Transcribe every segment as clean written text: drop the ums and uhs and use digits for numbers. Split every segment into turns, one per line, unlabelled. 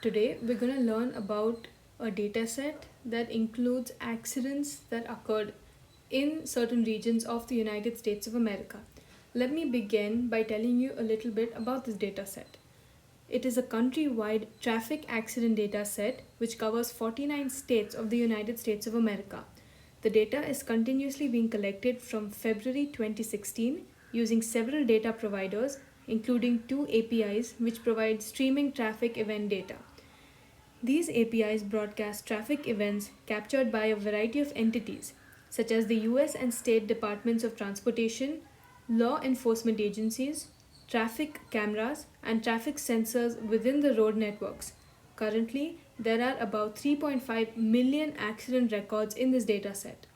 Today, we're going to learn about a data set that includes accidents that occurred in certain regions of the United States of America. Let me begin by telling you a little bit about this data set. It is a countrywide traffic accident data set which covers 49 states of the United States of America. The data is continuously being collected from February 2016 using several data providers, including two APIs which provide streaming traffic event data. These APIs broadcast traffic events captured by a variety of entities, such as the US and state departments of transportation, law enforcement agencies, traffic cameras, and traffic sensors within the road networks. Currently, there are about 3.5 million accident records in this dataset.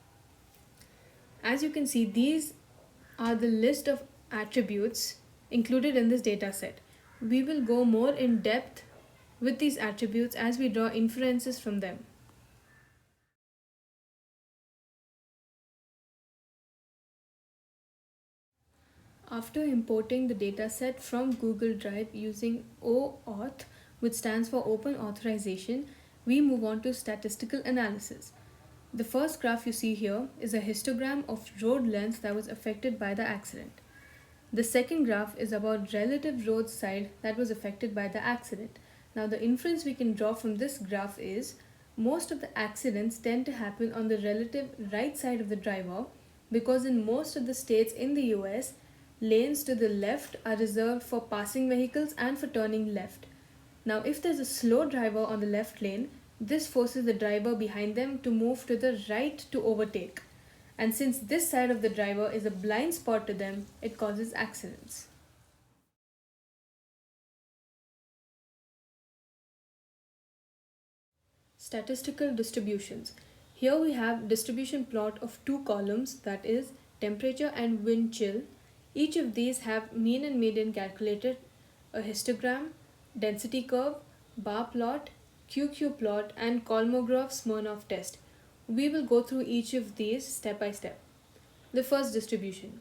As you can see, these are the list of attributes included in this dataset. We will go more in depth with these attributes as we draw inferences from them. After importing the dataset from Google Drive using OAuth, which stands for Open Authorization, we move on to statistical analysis. The first graph you see here is a histogram of road length that was affected by the accident. The second graph is about relative road side that was affected by the accident. Now, the inference we can draw from this graph is most of the accidents tend to happen on the relative right side of the driver because in most of the states in the US, lanes to the left are reserved for passing vehicles and for turning left. Now, if there's a slow driver on the left lane, this forces the driver behind them to move to the right to overtake. And since this side of the driver is a blind spot to them, it causes accidents. Statistical distributions. Here we have distribution plot of two columns, that is temperature and wind chill. Each of these have mean and median calculated, a histogram, density curve, bar plot, QQ plot, and Kolmogorov-Smirnov test. We will go through each of these step by step. The first distribution.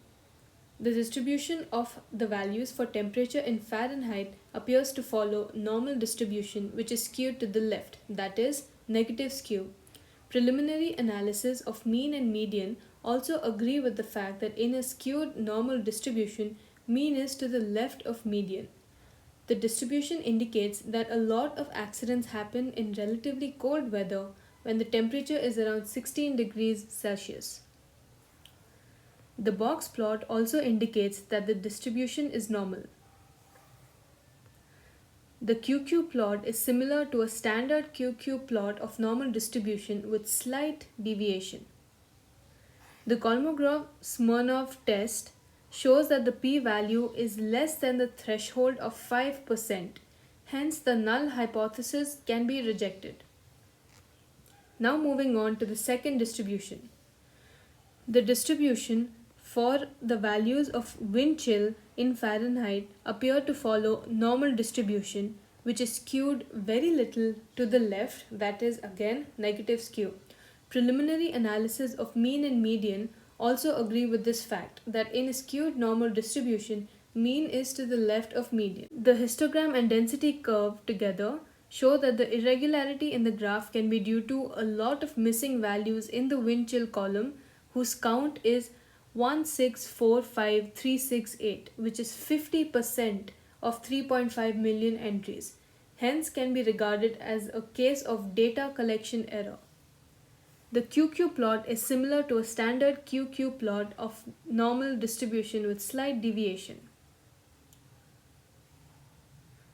The distribution of the values for temperature in Fahrenheit appears to follow normal distribution, which is skewed to the left, that is, negative skew. Preliminary analysis of mean and median also agree with the fact that in a skewed normal distribution, mean is to the left of median. The distribution indicates that a lot of accidents happen in relatively cold weather when the temperature is around 16 degrees Celsius. The box plot also indicates that the distribution is normal. The QQ plot is similar to a standard QQ plot of normal distribution with slight deviation. The Kolmogorov-Smirnov test shows that the p-value is less than the threshold of 5%. Hence, the null hypothesis can be rejected. Now moving on to the second distribution. The distribution for the values of wind chill in Fahrenheit appear to follow normal distribution, which is skewed very little to the left, that is again negative skew. Preliminary analysis of mean and median also agree with this fact that in a skewed normal distribution, mean is to the left of median. The histogram and density curve together show that the irregularity in the graph can be due to a lot of missing values in the wind chill column whose count is 1645368, which is 50% of 3.5 million entries. Hence can be regarded as a case of data collection error. The QQ plot is similar to a standard QQ plot of normal distribution with slight deviation.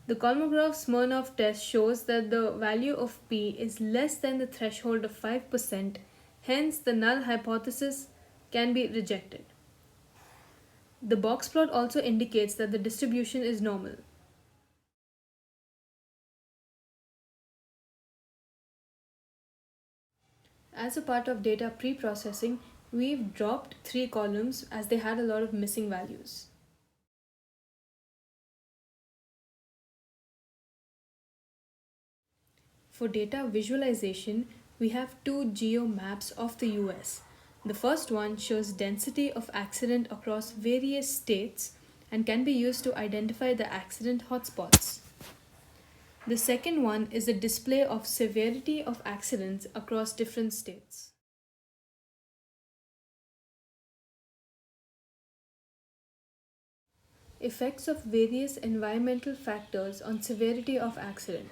The Kolmogorov-Smirnov test shows that the value of P is less than the threshold of 5%, hence the null hypothesis can be rejected. The box plot also indicates that the distribution is normal. As a part of data pre-processing, we've dropped 3 columns as they had a lot of missing values. For data visualization, we have two geo maps of the US. The first one shows density of accident across various states and can be used to identify the accident hotspots. The second one is a display of severity of accidents across different states. Effects of various environmental factors on severity of accident.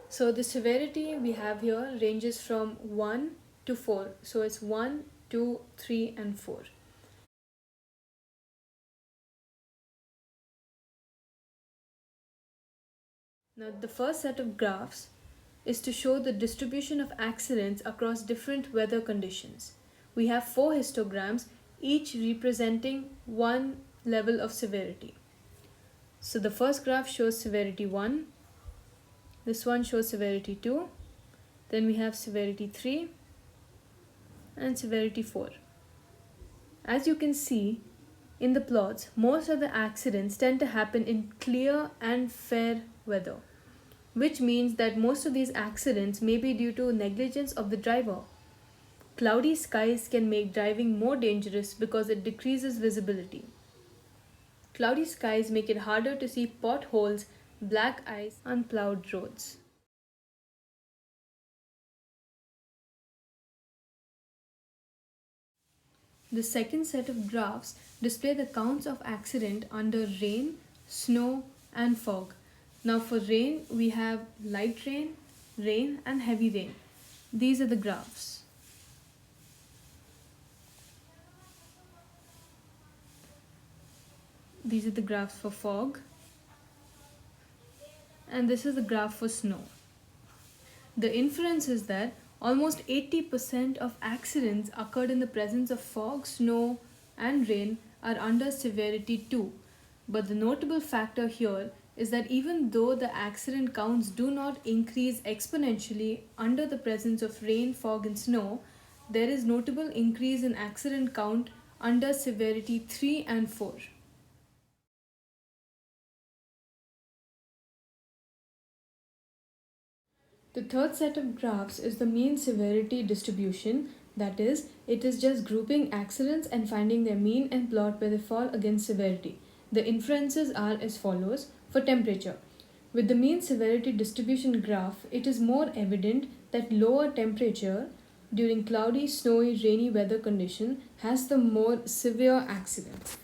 So the severity we have here ranges from 1 to 4. So it's 1, 2, 3 and 4. Now the first set of graphs is to show the distribution of accidents across different weather conditions. We have 4 histograms, each representing one level of severity. So the first graph shows severity 1, this one shows severity 2, then we have severity 3 and severity 4. As you can see in the plots, most of the accidents tend to happen in clear and fair weather, which means that most of these accidents may be due to negligence of the driver. Cloudy skies can make driving more dangerous because it decreases visibility. Cloudy skies make it harder to see potholes, black ice, unplowed roads. The second set of graphs display the counts of accident under rain, snow, and fog. Now for rain, we have light rain, rain, and heavy rain. These are the graphs. These are the graphs for fog. And this is the graph for snow. The inference is that almost 80% of accidents occurred in the presence of fog, snow, and rain are under severity 2. But the notable factor here is that even though the accident counts do not increase exponentially under the presence of rain, fog, and snow, there is notable increase in accident count under severity 3 and 4. The third set of graphs is the mean severity distribution, that is, it is just grouping accidents and finding their mean and plot where they fall against severity. The inferences are as follows for temperature. With the mean severity distribution graph, it is more evident that lower temperature during cloudy, snowy, rainy weather condition has the more severe accidents.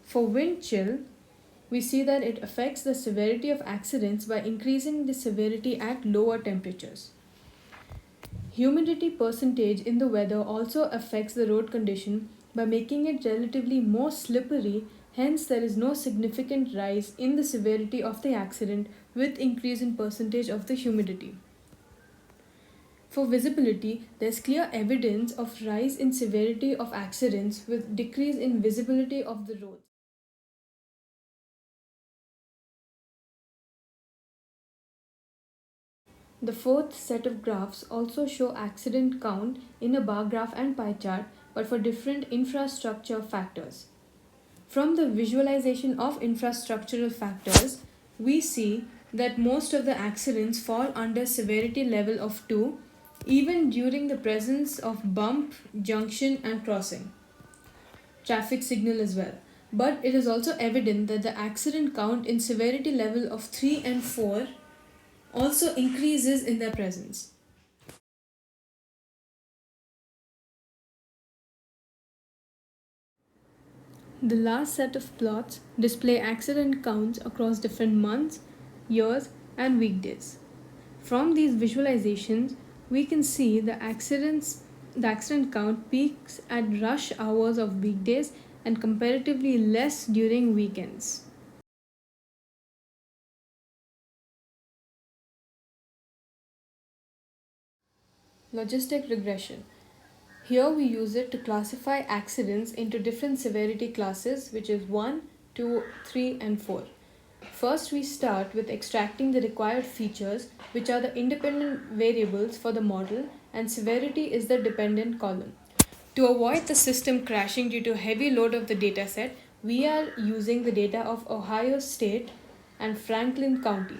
For wind chill, we see that it affects the severity of accidents by increasing the severity at lower temperatures. Humidity percentage in the weather also affects the road condition by making it relatively more slippery, hence there is no significant rise in the severity of the accident with increase in percentage of the humidity. For visibility, there is clear evidence of rise in severity of accidents with decrease in visibility of the roads. The fourth set of graphs also show accident count in a bar graph and pie chart, but for different infrastructure factors. From the visualization of infrastructural factors, we see that most of the accidents fall under severity level of 2, even during the presence of bump, junction, and crossing. Traffic signal as well. But it is also evident that the accident count in severity level of 3 and 4 also increases in their presence. The last set of plots display accident counts across different months, years, and weekdays. From these visualizations, we can see the accident count peaks at rush hours of weekdays and comparatively less during weekends. Logistic regression. Here we use it to classify accidents into different severity classes, which is 1, 2, 3, and 4. First, we start with extracting the required features, which are the independent variables for the model, and severity is the dependent column. To avoid the system crashing due to heavy load of the dataset, we are using the data of Ohio State and Franklin County.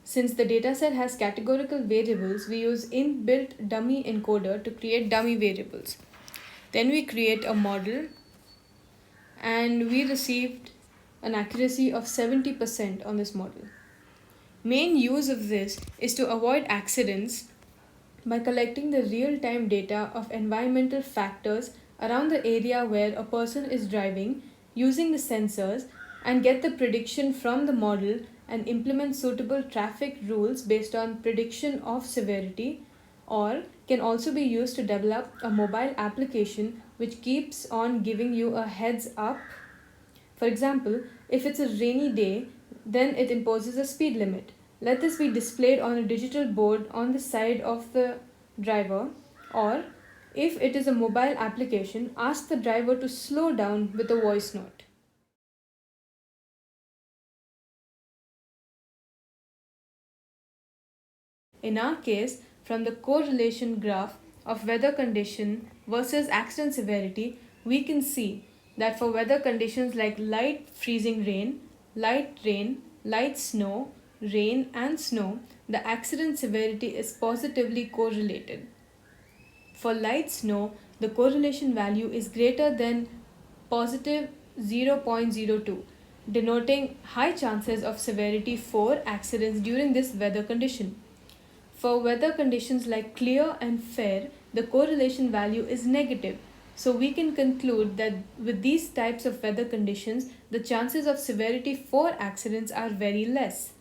Since the dataset has categorical variables, we use inbuilt dummy encoder to create dummy variables. Then we create a model and we received an accuracy of 70% on this model. Main use of this is to avoid accidents by collecting the real time data of environmental factors around the area where a person is driving using the sensors and get the prediction from the model and implement suitable traffic rules based on prediction of severity, or can also be used to develop a mobile application which keeps on giving you a heads up. For example, if it's a rainy day, then it imposes a speed limit. Let this be displayed on a digital board on the side of the driver, or if it is a mobile application, ask the driver to slow down with a voice note. In our case, from the correlation graph of weather condition versus accident severity, we can see that for weather conditions like light freezing rain, light snow, rain, and snow, the accident severity is positively correlated. For light snow, the correlation value is greater than positive 0.02, denoting high chances of severity for accidents during this weather condition. For weather conditions like clear and fair, the correlation value is negative. So we can conclude that with these types of weather conditions, the chances of severity for accidents are very less.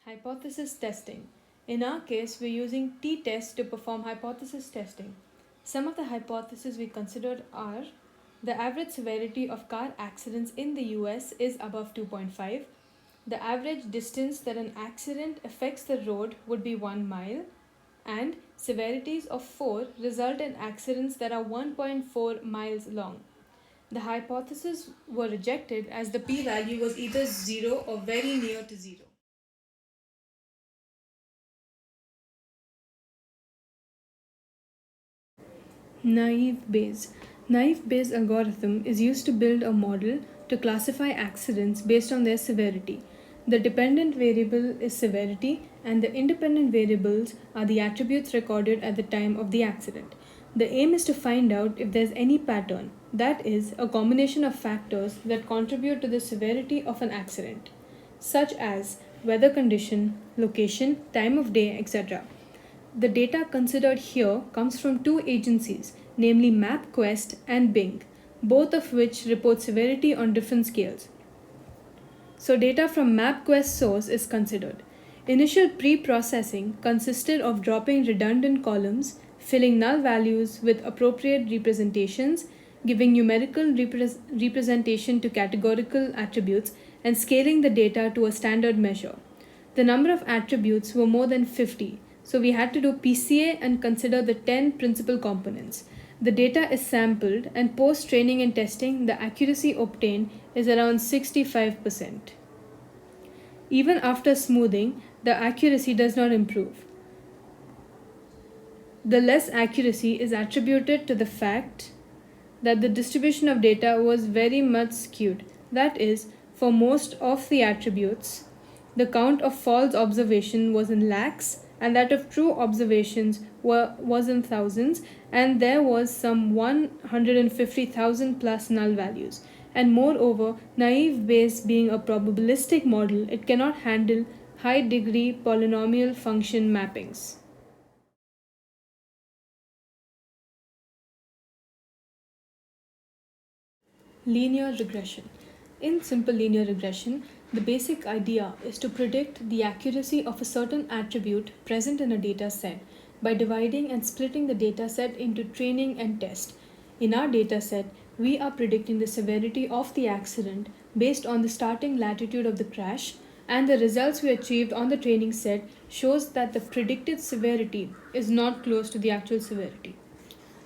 Hypothesis testing. In our case, we're using t-test to perform hypothesis testing. Some of the hypotheses we considered are: the average severity of car accidents in the US is above 2.5. The average distance that an accident affects the road would be 1 mile. And severities of 4 result in accidents that are 1.4 miles long. The hypotheses were rejected as the p value was either 0 or very near to 0. Naive Bayes. Naive Bayes algorithm is used to build a model to classify accidents based on their severity. The dependent variable is severity, and the independent variables are the attributes recorded at the time of the accident. The aim is to find out if there's any pattern, that is, a combination of factors that contribute to the severity of an accident, such as weather condition, location, time of day, etc. The data considered here comes from two agencies, namely MapQuest and Bing, both of which report severity on different scales. So, data from MapQuest source is considered. Initial pre-processing consisted of dropping redundant columns, filling null values with appropriate representations, giving numerical representation to categorical attributes, and scaling the data to a standard measure. The number of attributes were more than 50, so we had to do PCA and consider the 10 principal components. The data is sampled, and post training and testing, the accuracy obtained is around 65%. Even after smoothing, the accuracy does not improve. The less accuracy is attributed to the fact that the distribution of data was very much skewed. That is, for most of the attributes, the count of false observation was in lakhs and that of true observations was in thousands, and there was some 150,000 plus null values. And moreover, naive Bayes being a probabilistic model, it cannot handle high degree polynomial function mappings. Linear regression. In simple linear regression, the basic idea is to predict the accuracy of a certain attribute present in a data set by dividing and splitting the data set into training and test. In our data set, we are predicting the severity of the accident based on the starting latitude of the crash, and the results we achieved on the training set shows that the predicted severity is not close to the actual severity.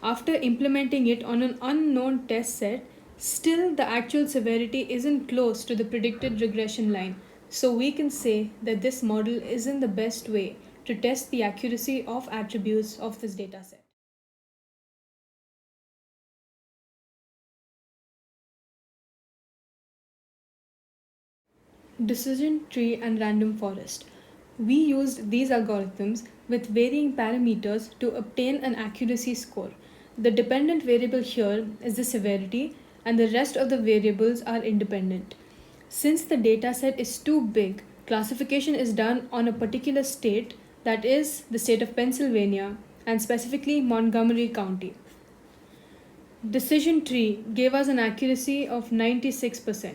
After implementing it on an unknown test set, still the actual severity isn't close to the predicted regression line. So we can say that this model isn't the best way to test the accuracy of attributes of this dataset. Decision tree and random forest. We used these algorithms with varying parameters to obtain an accuracy score. The dependent variable here is the severity, and the rest of the variables are independent. Since the dataset is too big, classification is done on a particular state, that is, the state of Pennsylvania, and specifically Montgomery County. Decision tree gave us an accuracy of 96%,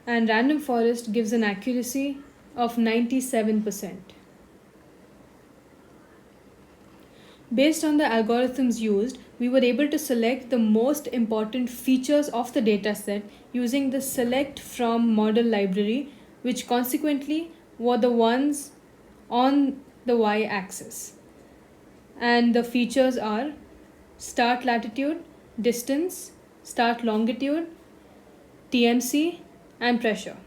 and random forest gives an accuracy of 97%. Based on the algorithms used, we were able to select the most important features of the dataset using the select from model library, which consequently were the ones on the y-axis. And the features are start latitude, distance, start longitude, TMC, and pressure.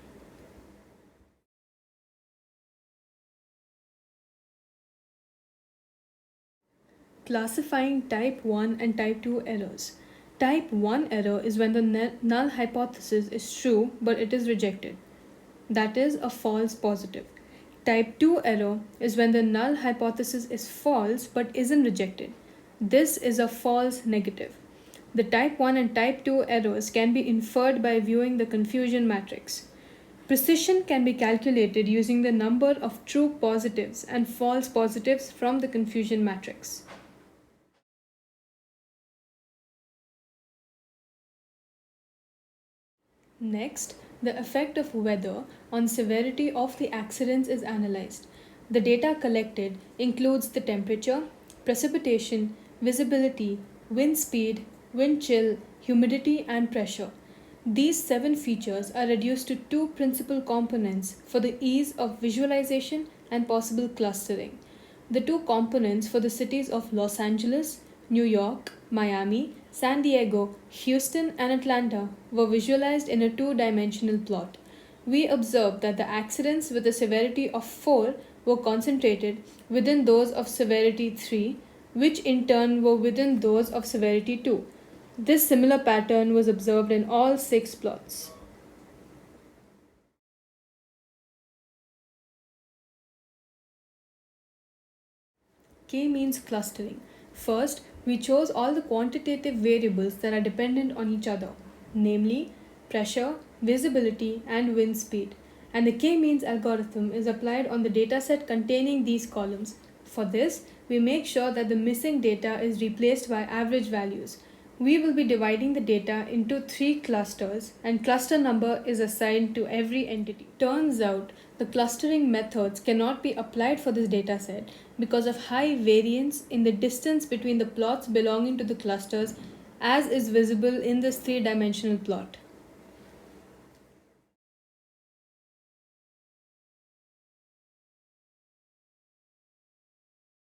Classifying type 1 and type 2 errors. Type 1 error is when the null hypothesis is true but it is rejected. That is a false positive. Type 2 error is when the null hypothesis is false but isn't rejected. This is a false negative. The type 1 and type 2 errors can be inferred by viewing the confusion matrix. Precision can be calculated using the number of true positives and false positives from the confusion matrix. Next, the effect of weather on severity of the accidents is analyzed. The data collected includes the temperature, precipitation, visibility, wind speed, wind chill, humidity, and pressure. These 7 features are reduced to 2 principal components for the ease of visualization and possible clustering. The 2 components for the cities of Los Angeles, New York, Miami, San Diego, Houston, and Atlanta were visualized in a 2-dimensional plot. We observed that the accidents with a severity of 4 were concentrated within those of severity 3, which in turn were within those of severity 2. This similar pattern was observed in all 6 plots. K-means clustering. First, we chose all the quantitative variables that are dependent on each other, namely pressure, visibility, and wind speed. And the K-means algorithm is applied on the dataset containing these columns. For this, we make sure that the missing data is replaced by average values. We will be dividing the data into 3 clusters, and cluster number is assigned to every entity. Turns out, the clustering methods cannot be applied for this dataset because of high variance in the distance between the plots belonging to the clusters, as is visible in this 3-dimensional plot.